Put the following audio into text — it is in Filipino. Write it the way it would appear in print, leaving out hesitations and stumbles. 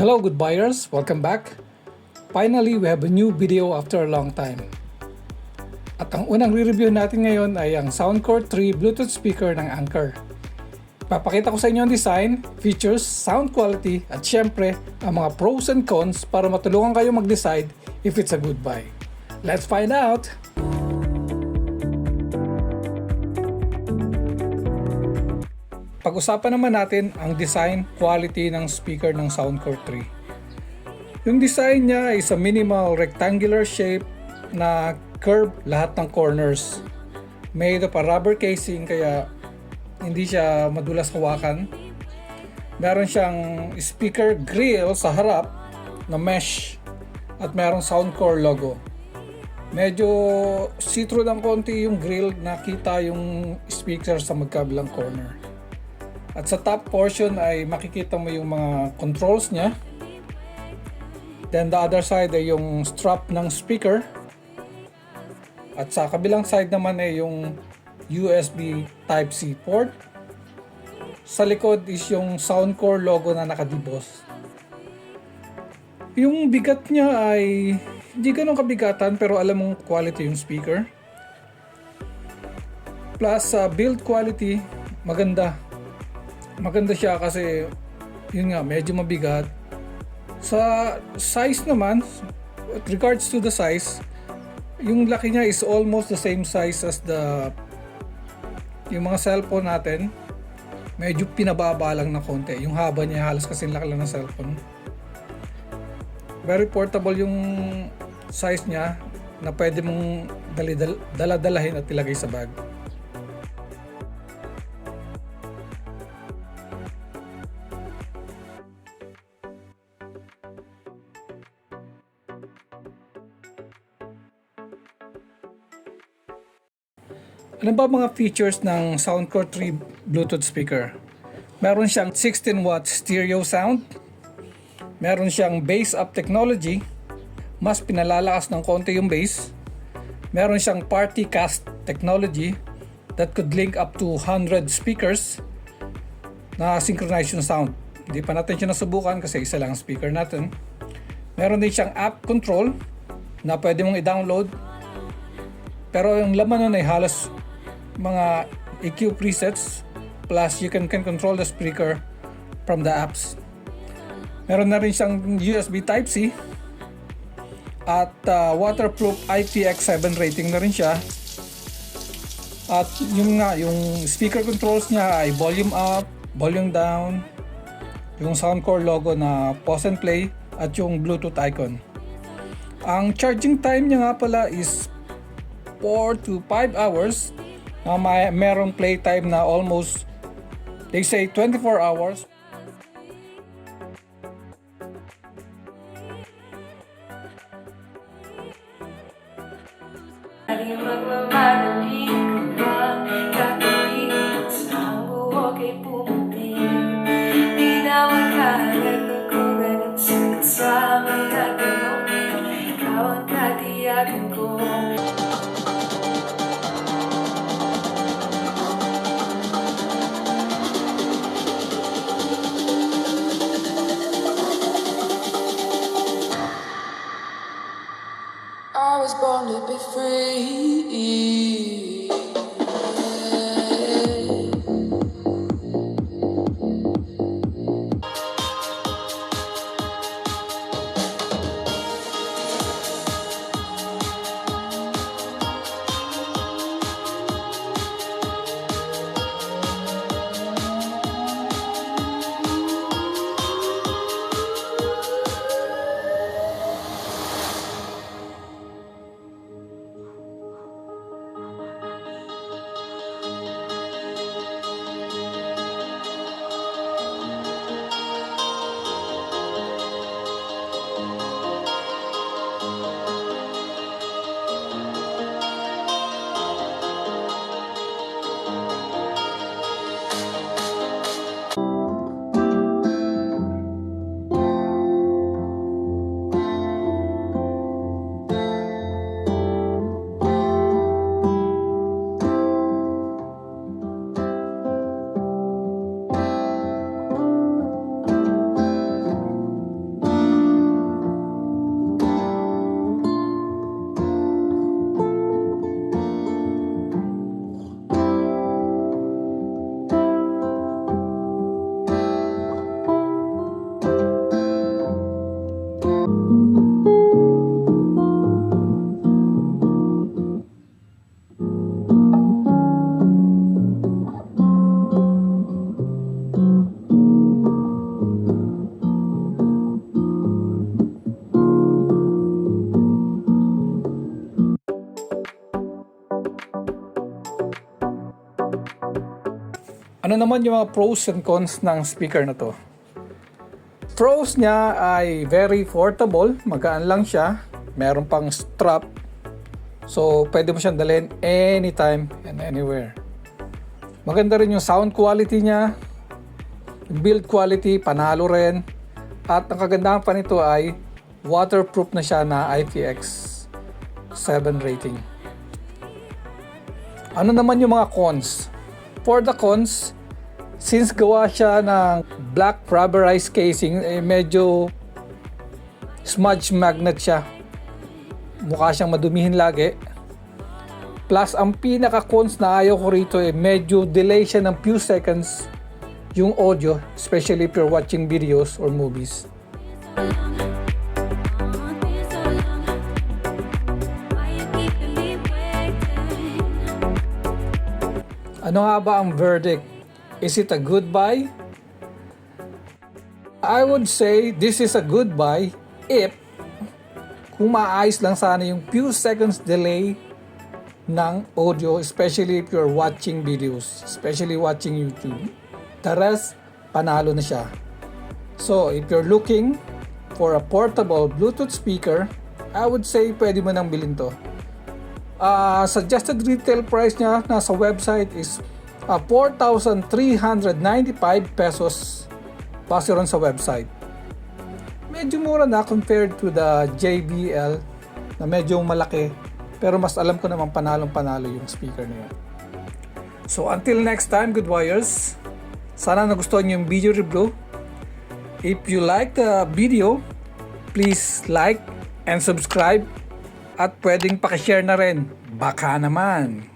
Hello good buyers, welcome back. Finally, we have a new video after a long time. At ang unang re-review natin ngayon ay ang Soundcore 3 Bluetooth speaker ng Anker. Papakita ko sa inyo ang design, features, sound quality at syempre ang mga pros and cons para matulungan kayo mag-decide if it's a good buy. Let's find out! Pag-usapan naman natin ang design quality ng speaker ng Soundcore 3. Yung design niya is a minimal rectangular shape na curve lahat ng corners. Made of a rubber casing kaya hindi siya madulas hawakan. Meron siyang speaker grill sa harap na mesh at merong Soundcore logo. Medyo see-through ng konti yung grill, nakita yung speaker sa magkabilang corner. At sa top portion ay makikita mo yung mga controls niya. Then the other side ay yung strap ng speaker. At sa kabilang side naman ay yung USB Type-C port. Sa likod is yung Soundcore logo na nakadibos. Yung bigat niya ay hindi ganun kabigatan pero alam mong quality yung speaker. Plus build quality, maganda. Maganda siya kasi yun nga medyo mabigat. Sa size naman, with regards to the size, yung laki niya is almost the same size as yung mga cellphone natin. Medyo pinababa lang na konti. Yung haba niya halos kasing laki lang ng cellphone. Very portable yung size niya na pwede mong dala-dalahin at ilagay sa bag. Ano ba mga features ng Soundcore 3 Bluetooth speaker? Meron siyang 16-watt stereo sound. Meron siyang bass up technology. Mas pinalalakas ng konti yung bass. Meron siyang party cast technology that could link up to 100 speakers na synchronize yung sound. Hindi pa natin siya nasubukan kasi isa lang ang speaker natin. Meron din siyang app control na pwede mong i-download. Pero yung laman nun ay halos mga EQ presets plus you can control the speaker from the apps. Meron na rin siyang USB Type-C at waterproof IPX7 rating na rin siya. At yung speaker controls niya ay volume up, volume down, yung Soundcore logo na pause and play at yung Bluetooth icon. Ang charging time niya nga pala is 4 to 5 hours. Merong playtime na almost, they say 24 hours. Ano naman yung mga pros and cons ng speaker na to? Pros niya ay very portable, magaan lang siya, meron pang strap, so pwede mo siyang dalhin anytime and anywhere. Maganda rin yung sound quality niya, build quality, panalo rin, at ang kagandahan pa nito ay waterproof na siya na IPX7 rating. Ano naman yung mga cons? For the cons, since gawa siya ng black rubberized casing, medyo smudge magnet siya. Mukha siyang madumihin lagi. Plus, ang pinaka-cons na ayaw ko rito medyo delay siya ng few seconds yung audio, especially if you're watching videos or movies. Ano nga ba ang verdict? Is it a good buy? I would say this is a good buy if kung maayos lang sana yung few seconds delay ng audio, especially if you're watching videos, especially watching YouTube. The rest, panalo na siya. So, if you're looking for a portable Bluetooth speaker, I would say pwede mo nang bilhin to. Suggested retail price niya nasa website is 4,395 pesos base ron sa website. Medyo mura na compared to the JBL na medyo malaki, pero mas alam ko naman panalong-panalo yung speaker na yun. So until next time, good wires, sana nagustuhan niyo yung video review. If you like the video, please like and subscribe. At pwedeng pakishare na rin. Baka naman.